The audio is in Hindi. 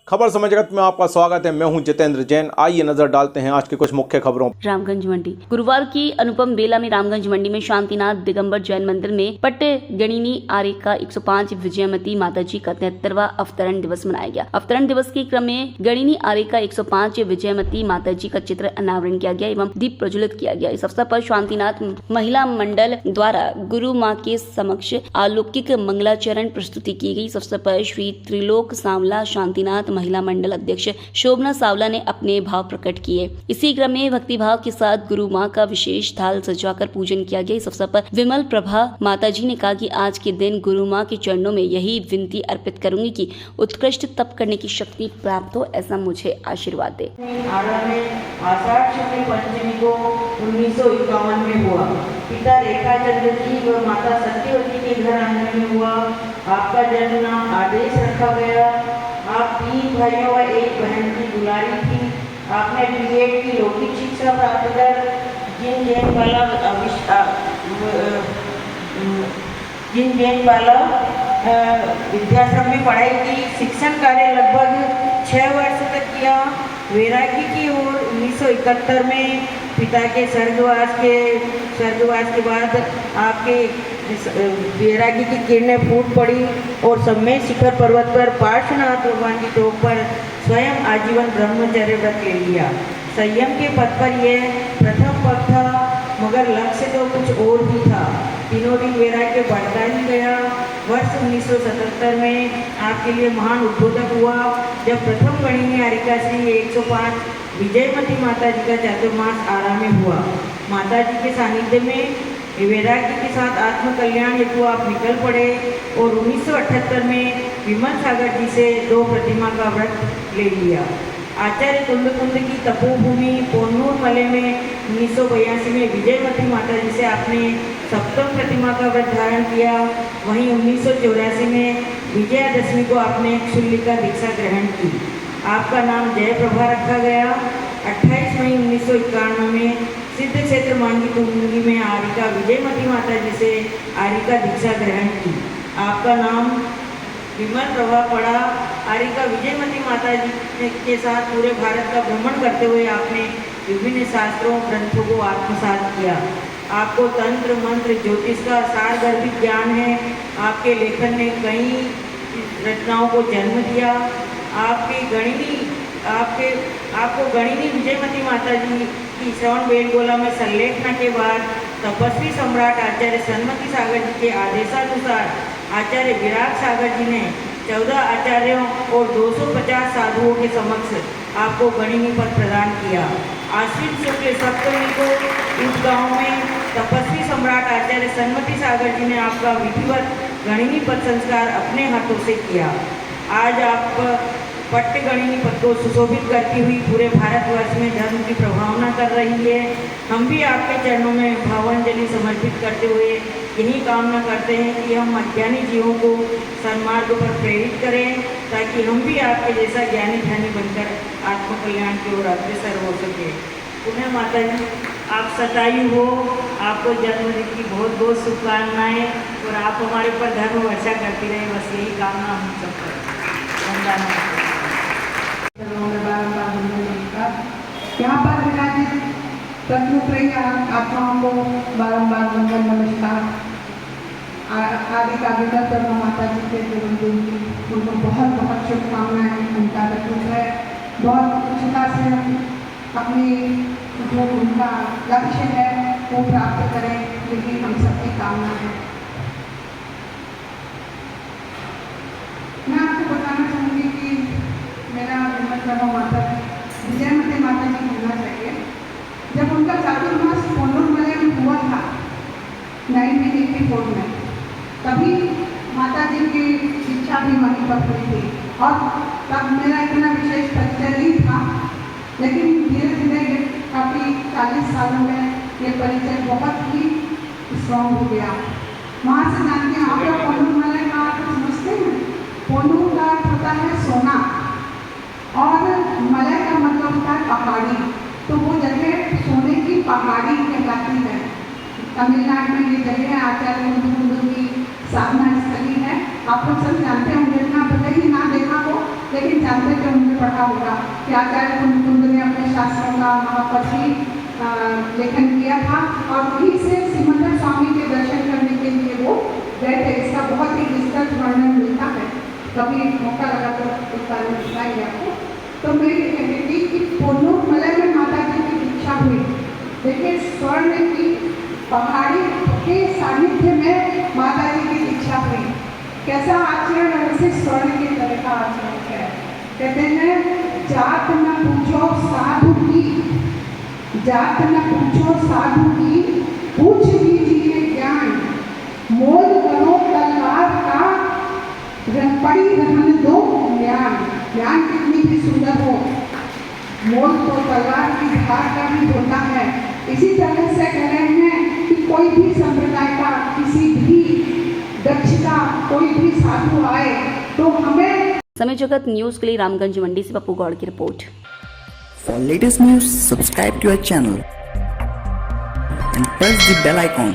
खबर समय जगत में आपका स्वागत है। मैं हूं जितेंद्र जैन। आइए नजर डालते हैं आज की कुछ मुख्य खबरों। रामगंज मंडी। गुरुवार की अनुपम बेला में रामगंज मंडी में शांतिनाथ दिगंबर जैन मंदिर में पट्ट गणिनी आर्य का 105 विजयमती माताजी का 73वां अवतरण दिवस मनाया गया। अवतरण दिवस के क्रम में गणिनी आर्य का 105 विजयमती माताजी का चित्र अनावरण किया गया एवं दीप प्रज्वलित किया गया। इस अवसर पर शांतिनाथ महिला मंडल द्वारा गुरु माँ के समक्ष अलौकिक मंगलाचरण प्रस्तुति की गई। इस अवसर पर श्री त्रिलोक सांवला शांतिनाथ महिला मंडल अध्यक्ष शोभना सावला ने अपने भाव प्रकट किए। इसी क्रम में भक्ति भाव के साथ गुरु माँ का विशेष थाल सजाकर पूजन किया गया। इस अवसर पर विमल प्रभा माताजी ने कहा कि आज के दिन गुरु माँ के चरणों में यही विनती अर्पित करूंगी कि उत्कृष्ट तप करने की शक्ति प्राप्त हो, ऐसा मुझे आशीर्वाद दे। आषाढ़ शुक्ल पंचमी को 1951 में हुआ। पिता रेखाचंद्र जी व माता सत्यवती के घर आंगन में हुआ। आपका जन्म नाम आदेश रखा गया। आप 3 भाइयों व 1 बहन की दुलारी थी। आपने बीएड की लौकिक शिक्षा प्राप्त कर जिन जैन बाला विद्याश्रम में पढ़ाई की। शिक्षण कार्य लगभग 6 वर्ष तक किया। वैरागी की ओर 1971 में पिता के स्वर्गवास के बाद आपके वैरागी की किरणें फूट पड़ी और सम्मेद शिखर पर्वत पर पार्श्वनाथ भगवान की टोक पर स्वयं आजीवन ब्रह्मचर्य व्रत ले लिया। संयम के पथ पर यह प्रथम पद था, मगर लक्ष्य तो कुछ और भी था। तीनों दिन वैराग्य बढ़ता ही गया। वर्ष 1977 में आपके लिए महान उद्बोधक हुआ, जब प्रथम गणिनी आर्य श्री 105 विजयमती माता जी का चातुर्मास आराम में हुआ। माता जी के सानिध्य में वैराग्य के साथ आत्मकल्याण हेतु आप निकल पड़े और 1978 में विमल सागर जी से 2 प्रतिमा का व्रत ले लिया। आचार्य कुंद की तपोभूमि पोन्नूर मले में 1982 में विजयमती माता जी से आपने 7वीं प्रतिमा का व्रत धारण किया। वहीं 1984 में विजयादशमी को आपने शूल्य का दीक्षा ग्रहण की। आपका नाम जयप्रभा रखा गया। 28 मई 1991 में सिद्ध क्षेत्र मांगी तुंगी में आर्यिका विजयमती माता जी से आर्यिका दीक्षा ग्रहण की। आपका नाम विमल प्रभा पड़ा। आर्यिका विजयमती माता जी के साथ पूरे भारत का भ्रमण करते हुए आपने विभिन्न शास्त्रों ग्रंथों को आत्मसात किया। आपको तंत्र मंत्र ज्योतिष का सारगर्भित ज्ञान है। आपके लेखन ने कई रचनाओं को जन्म दिया। आपको गणिनी विजयमती माता जी की श्रवण बेलगोला में संलेखना के बाद तपस्वी सम्राट आचार्य सन्मति सागर जी के आदेशानुसार आचार्य विराट सागर जी ने 14 आचार्यों और 250 साधुओं के समक्ष आपको गणिनी पद प्रदान किया। आश्विन शुक्ल सप्तमी को इस गांव में तपस्वी सम्राट आचार्य सन्मति सागर जी ने आपका विधिवत गणिनी पद संस्कार अपने हाथों से किया। आज आप पट्ट गणिनी पद को सुशोभित करती हुई पूरे भारतवर्ष में धर्म की प्रभावना कर रही है। हम भी आपके चरणों में भावांजलि समर्पित करते हुए यही कामना करते हैं कि हम अज्ञानी जीवों को सन्मार्ग पर प्रेरित करें, ताकि हम भी आपके जैसा ज्ञानी ध्यानी बनकर आत्मकल्याण की ओर अग्रसर हो सके। पुनः माता जी आप सतायु हो। आपको जन्मदिन की बहुत बहुत शुभकामनाएँ और आप हमारे ऊपर धर्म वर्षा करती रहे, बस यही कामना हम सब करें। यहाँ पर विराजित तत्वत्रयी आत्माओं को बारंबार वंदन नमस्कार। आदि का विनय ब्रह्मा माता जी के जन्मदिन की उनको बहुत बहुत शुभकामनाएं। उनका कुछ है बहुत उच्चता से अपनी जो उनका लक्ष्य है वो प्राप्त करें, यही हम सबकी कामना है। मैं आपको बताना चाहूँगी कि मेरा विमल प्रभा माता विजयमती माता जी होना चाहिए। जब उनका चातुर्मास पोन्नूर मले में हुआ था 1984 में, तभी माता जी की शिक्षा भी वहीं पर हुई थी और तब मेरा इतना विशेष परिचय नहीं था, लेकिन धीरे धीरे काफ़ी 40 सालों में ये परिचय बहुत ही स्ट्रॉन्ग हो गया। वहाँ से जानते हैं आप लोग पोन्नूर मले का अर्थ समझते हैं। पोन्नूर का अर्थ होता है सोना और मलय का मतलब होता है पहाड़ी, तो वो जगह सोने की पहाड़ी कहलाती है। तमिलनाडु में ये जगह आचार्य कुंद की साधना स्थली है। आप लोग सब जानते होंगे, इतना भले ही ना देखा हो, लेकिन जानते थे, उन्होंने पढ़ा होगा कि आचार्य कुंद ने अपने शास्त्रों का महापति लेखन किया था और वहीं से सिमंदर स्वामी के दर्शन करने के लिए वो गए थे। इसका बहुत ही विस्तृत वर्णन मिलता है, कभी मौका लगा तो उस बारे में बताएंगे आपको। तो मैं ये कहती थी कि पोन्नूरमलई में माता जी की दीक्षा हुई। देखिए, स्वर्ण की पहाड़ी के सानिध्य में माता जी की दीक्षा हुई। कैसा आचरण है, उसे स्वर्ण की तरह का आचरण है। कहते हैं जात न पूछो साधु की, जात न पूछो साधु की, पूछ लीजिए ज्ञान, मोल करो तलवार का, पड़ी रहने दो ज्ञान। ज्ञान कितनी भी सुंदर हो, मोल तो तलवार की धार का भी होता है। इसी तरह से कह रहे हैं कि कोई भी संप्रदाय का, किसी भी दक्ष का कोई भी साधु आए तो हमें। समय जगत न्यूज के लिए रामगंज मंडी से पप्पू गौड़ की report. For latest news, subscribe to our channel and press the bell icon.